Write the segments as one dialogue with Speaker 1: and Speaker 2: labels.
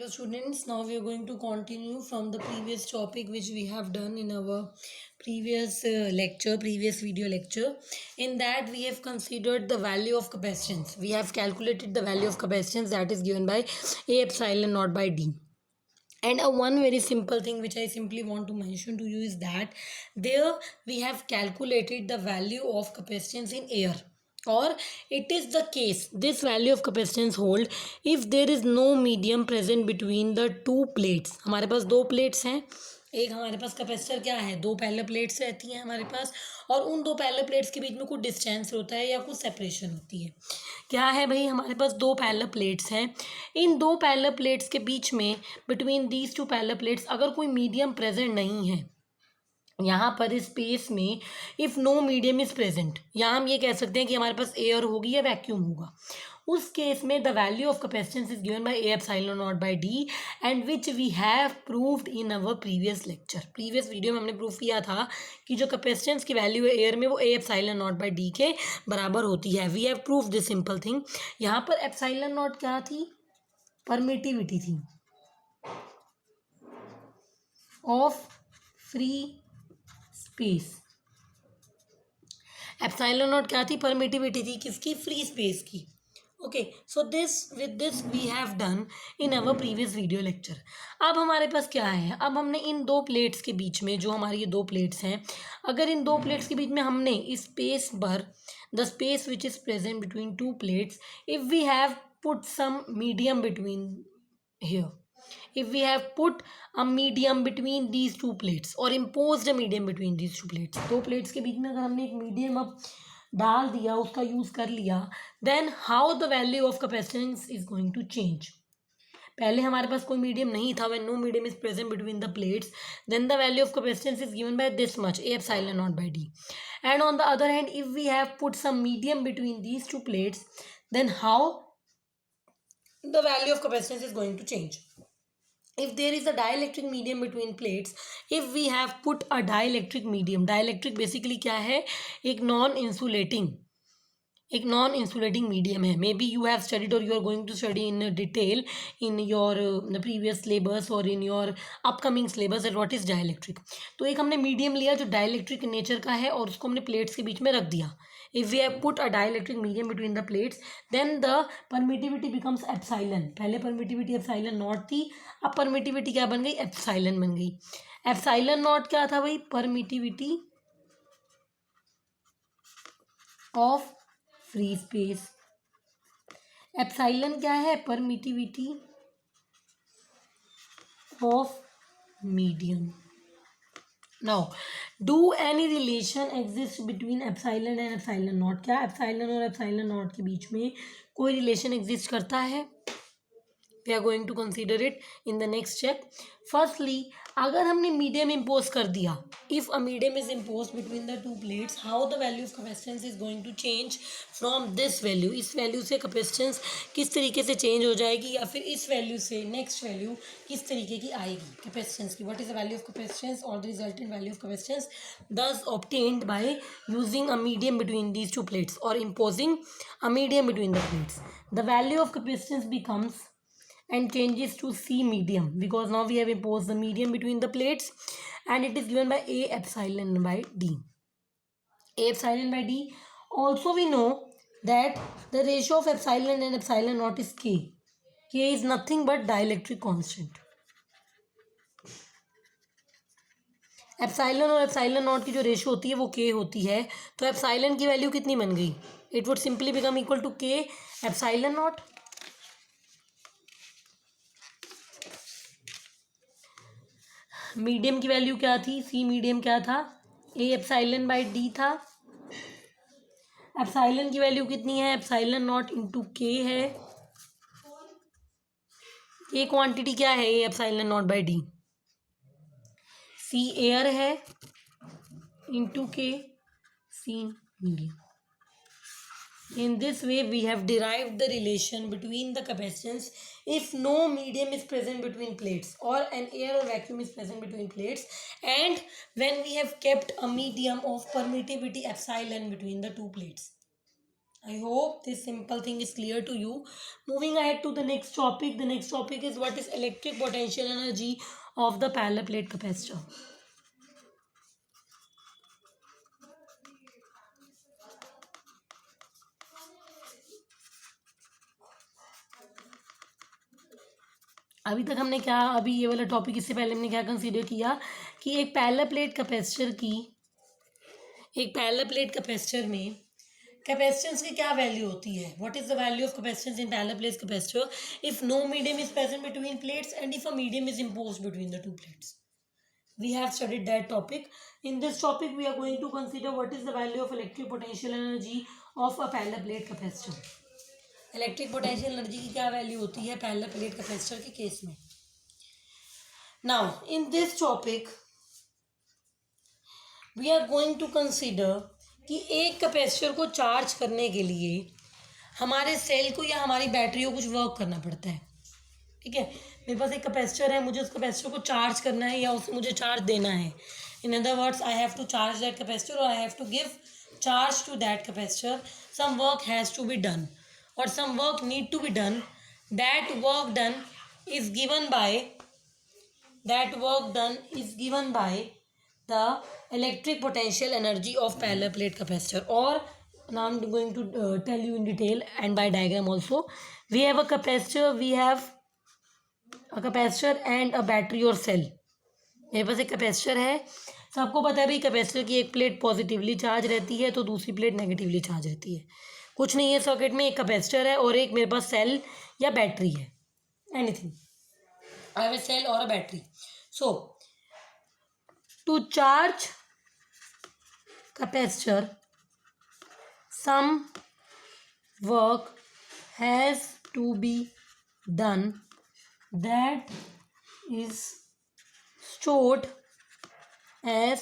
Speaker 1: Hello students, now we are going to continue from the previous topic which we have done in our previous previous video lecture. In that we have considered the value of capacitance. We have calculated the value of capacitance that is given by A epsilon naught by D. And one very simple thing which I simply want to mention to you is that there we have calculated the value of capacitance in air, or it is the case this value of capacitance hold if there is no medium present between the two plates. हमारे पास दो plates हैं, एक हमारे पास capacitor क्या है, दो parallel plates रहती हैं हमारे पास, और उन दो पैरेलल प्लेट्स के बीच में कुछ डिस्टेंस होता है या कुछ सेपरेशन होती है. क्या है भाई, हमारे पास दो पैरेलल प्लेट्स हैं. इन दो पैरेलल प्लेट्स के बीच में between these two parallel plates अगर कोई मीडियम प्रेजेंट नहीं है यहाँ पर स्पेस में, if no medium is present, यहाँ हम ये कह सकते हैं कि हमारे पास एयर होगी या वैक्यूम होगा. उस केस में the value of capacitance is given by A epsilon naught by d and which we have proved in our previous lecture. Previous video में हमने प्रूव किया था कि जो कैपेसिटेंस की वैल्यू है एयर में वो A epsilon naught by d के बराबर होती है. We have prove this simple thing. यहाँ पर एप्सिलॉन नॉट क्या थी, परमिटिविटी थी of free space. Epsilon naught क्या थी, परमिटिविटी थी किसकी, फ्री स्पेस की. Okay, so this with this we have done in our previous video lecture. अब हमारे पास क्या है, अब हमने इन दो प्लेट्स के बीच में, जो हमारी ये दो प्लेट्स हैं, अगर इन दो प्लेट्स के बीच में हमने इस स्पेस पर, the space which is present between two plates, if we have put some medium between here, if we have put a medium between these two plates or imposed a medium between these two plates, दो plates के बीच में अगर हमने एक medium अब डाल दिया, उसका यूज कर लिया, then how the value of capacitance is going to change. पहले हमारे पास कोई मीडियम नहीं था, when no medium is present between the plates, then the value of capacitance is given by this much, a epsilon naught by d. And on the other hand, if we have put some medium between these two plates, then how the value of capacitance is going to change. If there is a dielectric medium between plates, if we have put a dielectric medium, dielectric basically क्या है, एक non insulating medium है. May be you have studied और you are going to study in detail in your previous syllabus और in your upcoming syllabus at what is dielectric. तो एक हमने medium लिया जो डाइलेक्ट्रिक नेचर का है और उसको हमने प्लेट्स के बीच में रख दिया. If we have put a dielectric medium between the plates, then the permittivity becomes epsilon. पहले permittivity epsilon नॉट थी, अब permittivity क्या बन गई, epsilon बन गई. epsilon नॉट क्या था भाई, permittivity of free space. epsilon क्या है, permittivity of medium. Now, do any relation exist between epsilon and epsilon naught? क्या epsilon और epsilon naught के बीच में कोई relation exist करता है? We are going to consider it in the next step. Firstly, अगर हमने medium impose कर दिया, if a medium is imposed between the two plates, how the value of capacitance is going to change from this value. इस value से capacitance किस तरीके से change हो जाएगी, या फिर इस value से next value किस तरीके की आएगी capacitance की. What is the value of capacitance or the resultant value of capacitance thus obtained by using a medium between these two plates or imposing a medium between the plates. The value of capacitance becomes and changes to C medium because now we have imposed the medium between the plates and it is given by A epsilon by D. A epsilon by D. Also we know that the ratio of epsilon and epsilon naught is K. K is nothing but dielectric constant. Epsilon और epsilon not की जो ratio होती है वो के होती है, तो एप्सिलॉन की वैल्यू कितनी बन गई, it would simply become equal to K epsilon naught. Medium की वैल्यू क्या थी, सी मीडियम क्या था, ए एप्सिलॉन बाय डी था. एप्सिलॉन की वैल्यू कितनी है, एप्सिलॉन नॉट इंटू के है. ये क्वांटिटी क्या है, A epsilon naught by d. C air है into K C medium. In this way, we have derived the relation between the capacitance if no medium is present between plates or an air or vacuum is present between plates, and when we have kept a medium of permittivity epsilon between the two plates. I hope this simple thing is clear to you. Moving ahead to the next topic. The next topic is what is electric potential energy of the parallel plate capacitor. अभी तक हमने क्या, अभी ये वाला topic, इससे पहले हमने क्या कंसीडर किया कि एक पैरेलल प्लेट कैपेसिटर में कैपेसिटेंस की क्या वैल्यू होती है. What is the value of capacitance in parallel plate capacitor if no medium is present between plates and if a medium is imposed between the two plates. We have studied that topic. In this topic we are going to consider what is the value of electric potential energy of a parallel plate capacitor. Electric potential energy की क्या value होती है parallel plate capacitor के case में. Now in this topic we are going to consider कि एक capacitor को charge करने के लिए हमारे सेल को या हमारी बैटरी को कुछ वर्क करना पड़ता है. ठीक है, मेरे पास एक कैपेसिटर है, मुझे उस कैपेसिटर को चार्ज करना है या उसे मुझे चार्ज देना है. In other words I have to charge that capacitor और I have to give charge to that capacitor. Some work has to be done or some work need to be done. That work done is given by the electric potential energy of parallel plate capacitor. Or now I'm going to tell you in detail and by diagram also. We have a capacitor and a battery or cell. मेरे पास एक capacitor है. सबको पता है भाई capacitor की एक plate positively charge रहती है तो दूसरी प्लेट नेगेटिवली चार्ज रहती है. कुछ नहीं है सर्किट में, एक कैपेसिटर है और एक मेरे पास सेल या बैटरी है. Anything, I have a cell और a battery. So to charge capacitor some work has to be done that is stored as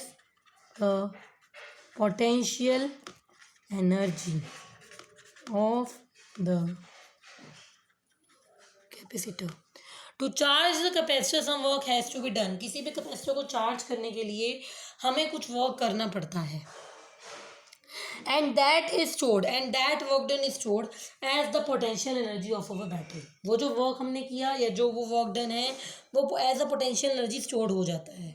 Speaker 1: the potential energy of the capacitor. To charge the capacitor some work has to be done. किसी भी capacitor को charge करने के लिए हमें कुछ work करना पड़ता है. And that is stored, and that work done is stored as the potential energy of our battery. वो जो वर्क हमने किया या जो वो वर्क डन है वो as a potential energy stored हो जाता है.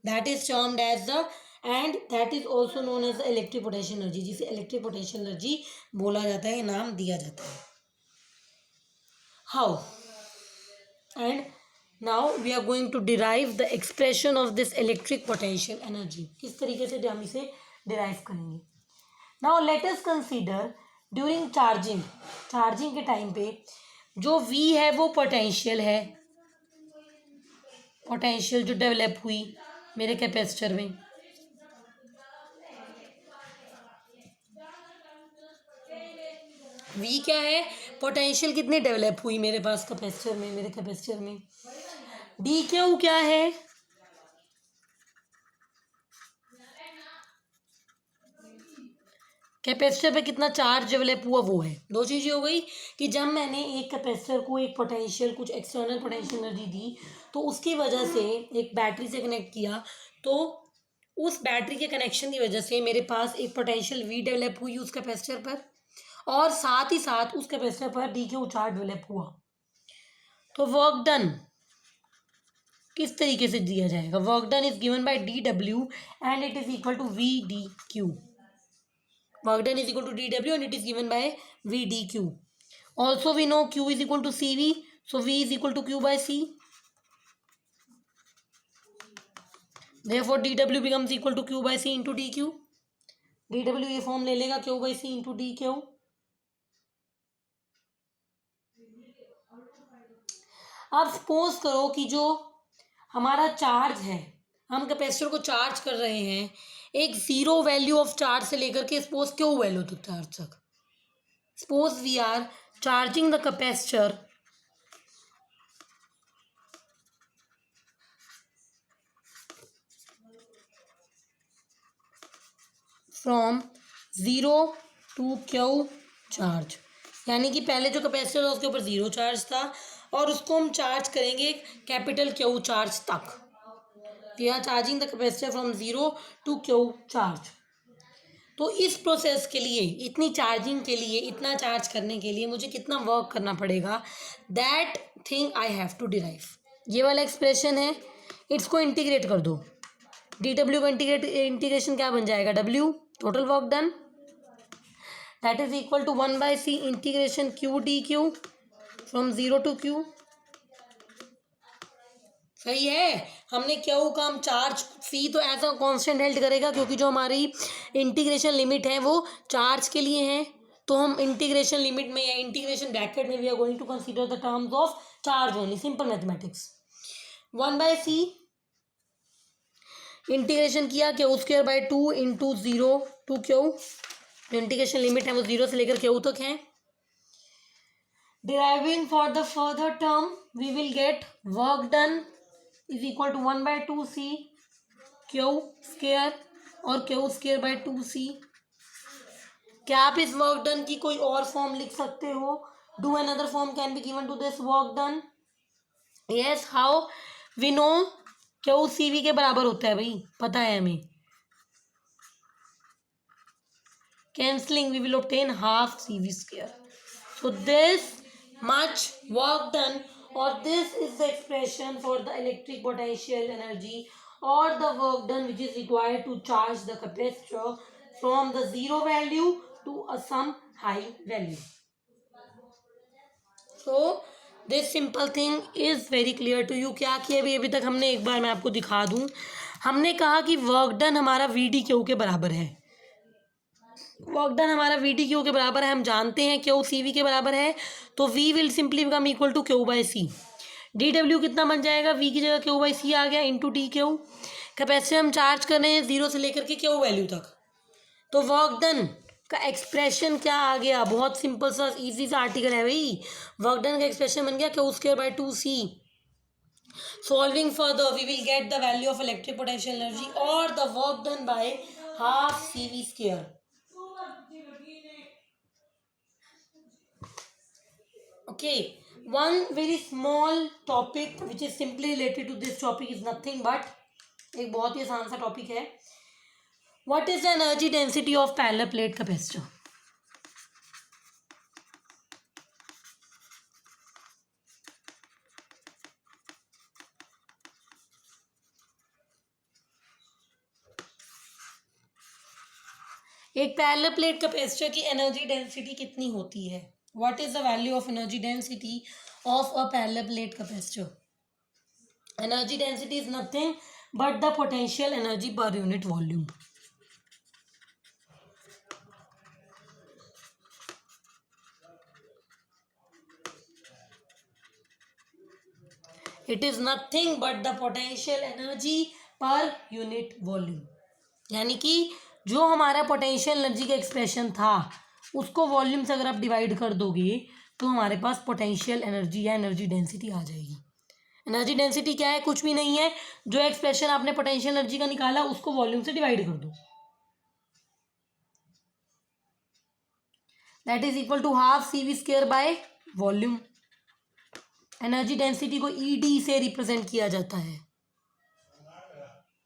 Speaker 1: That is termed as the and that is also known as the electric potential energy, जिसे इलेक्ट्रिक पोटेंशियल एनर्जी बोला जाता है, नाम दिया जाता है. How and now we are going to derive the expression of this electric potential energy. किस तरीके से हम इसे डिराइव करेंगे. Now let us consider during charging के टाइम पे जो V है वो पोटेंशियल है, पोटेंशियल जो डेवलप हुई मेरे कैपेसिटर में. V क्या है, पोटेंशियल कितनी डेवलप हुई मेरे पास कैपेसिटर में, मेरे कैपेसिटर में. dq क्या है, कैपेसिटर पे कितना चार्ज डेवलप हुआ वो है. दो चीज़ें हो गई कि जब मैंने एक कैपेसिटर को एक पोटेंशियल कुछ एक्सटर्नल पोटेंशियल एनर्जी दी तो उसकी वजह से एक बैटरी से कनेक्ट किया तो उस बैटरी के कनेक्शन की वजह से मेरे पास एक पोटेंशियल वी डेवलप हुई उस कैपेसिटर पर और साथ ही साथ उस कैपेसिटर पर डी के चार्ज डेवलप हुआ. तो वर्क डन किस तरीके से दिया जाएगा. Work done is given by dw and it is equal to V d q. Work done is equal to dW and it is given by VdQ. Also we know Q is equal to CV. So V is equal to Q by C. Therefore dW becomes equal to Q by C into dQ. dW ये form ले लेगा Q by C into dQ. अब suppose करो कि जो हमारा charge है, हम कैपेसिटर को चार्ज कर रहे हैं एक जीरो वैल्यू ऑफ चार्ज से लेकर के सपोज क्यू वैल्यू तक चार्ज तक. Suppose we are charging the capacitor from zero to Q charge. यानी कि पहले जो कैपेसिटर था उसके ऊपर जीरो चार्ज था और उसको हम चार्ज करेंगे कैपिटल क्यू चार्ज तक. We are charging the capacitor from 0 to Q charge. तो इस प्रोसेस के लिए, इतनी चार्जिंग के लिए, इतना चार्ज करने के लिए मुझे कितना वर्क करना पड़ेगा, that thing I have to derive. ये वाला एक्सप्रेशन है, इसको इंटीग्रेट कर दो. dw का इंटीग्रेशन क्या बन जाएगा, w total work done, that is equal to 1/c integration q dq फ्रॉम 0 to q. सही है. हमने क्यू का हम चार्ज सी तो ऐसा कांस्टेंट हेल्ड करेगा, क्योंकि जो हमारी इंटीग्रेशन लिमिट है वो चार्ज के लिए है. तो हम इंटीग्रेशन लिमिट में या इंटीग्रेशन ब्रैकेट में we are going to consider the terms of charge only. Simple mathematics. 1/c integration किया q²/2 इंटू 0 to q. जो इंटीग्रेशन लिमिट है वो 0 से लेकर q तक है. Deriving for the further term, we will get work done is equal to 1/2c q square और q²/2c. क्या आप इस वर्क डन की कोई और फॉर्म लिख सकते हो? Do another form can be given to this work done. Yes, how we know Q C V के बराबर होता है भाई, पता है हमें. Cancelling we will obtain half cv². So this much work done, or this is the expression for the electric potential energy or the work done which is required to charge the capacitor from the 0 value to a some high value. So this simple thing is very clear to you. क्या किया अभी तक हमने, एक बार मैं आपको दिखा दूं. हमने कहा कि वर्क डन हमारा VDQ के बराबर है. वर्क डन हमारा VDQ के बराबर है. हम जानते हैं क्यू CV के बराबर है, तो V will simply become equal to Q/C. dW कितना बन जाएगा, V की जगह Q/C आ गया इंटू dQ. कैपेसिटर हम चार्ज कर रहे हैं 0 से लेकर के Q वैल्यू तक. तो वर्क डन का एक्सप्रेशन क्या आ गया, बहुत सिंपल सा इजी सा आर्टिकल है भाई. वर्क डन का एक्सप्रेशन बन गया q²/2c. Solving further we will get the value of electric potential energy और the work done by half cv². Okay, one very small topic which is simply related to this topic is nothing but, एक बहुत ही आसान सा topic है. What is the energy density of parallel plate capacitor? एक parallel plate capacitor की energy density कितनी होती है? What is the value of energy density of a parallel plate capacitor? Energy density is nothing but the potential energy per unit volume. It is nothing but the potential energy per unit volume. यानी कि जो हमारा potential energy का expression था उसको volume से अगर आप डिवाइड कर दोगे तो हमारे पास पोटेंशियल एनर्जी या एनर्जी डेंसिटी आ जाएगी. एनर्जी डेंसिटी क्या है, कुछ भी नहीं है. जो एक्सप्रेशन आपने पोटेंशियल एनर्जी का निकाला उसको वॉल्यूम से डिवाइड कर दो, that is equal to half cv² by volume. Energy density को ED से रिप्रेजेंट किया जाता है.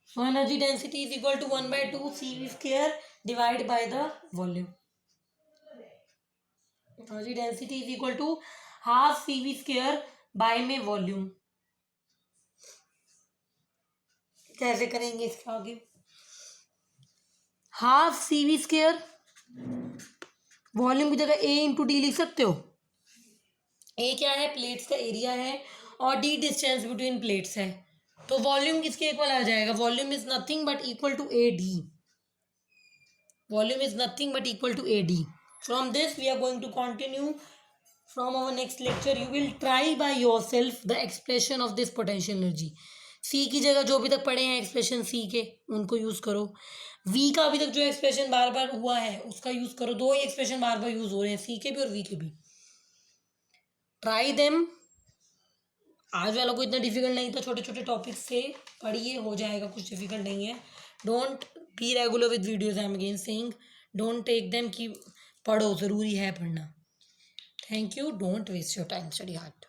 Speaker 1: So energy density is equal to 1/2 cv² divided by the volume. Energy density is equal to half cv² by में volume. कैसे करेंगे इसका आगे? हाफ cv² वॉल्यूम की जगह A इंटू D लिख सकते हो. A क्या है, प्लेट्स का एरिया है, और D डिस्टेंस बिटवीन प्लेट्स है. तो वॉल्यूम किसके इक्वल आ जाएगा? Volume is nothing but equal to AD. Volume is nothing but equal to AD. From this we are going to continue from our next lecture. You will try by yourself the expression of this potential energy. C की जगह जो अभी तक पढ़े हैं expression C के, उनको use करो. V का अभी तक जो एक्सप्रेशन बार बार हुआ है उसका यूज करो. दो ही एक्सप्रेशन बार बार यूज हो रहे हैं, C के भी और V के भी. Try them. आज वाला कोई इतना डिफिकल्ट नहीं था, छोटे छोटे टॉपिक से पढ़िए, हो जाएगा, कुछ डिफिकल्ट नहीं है. Don't be regular with videos. I am again saying don't take them कि पढ़ो, ज़रूरी है पढ़ना. Thank you. Don't waste your time. Study hard.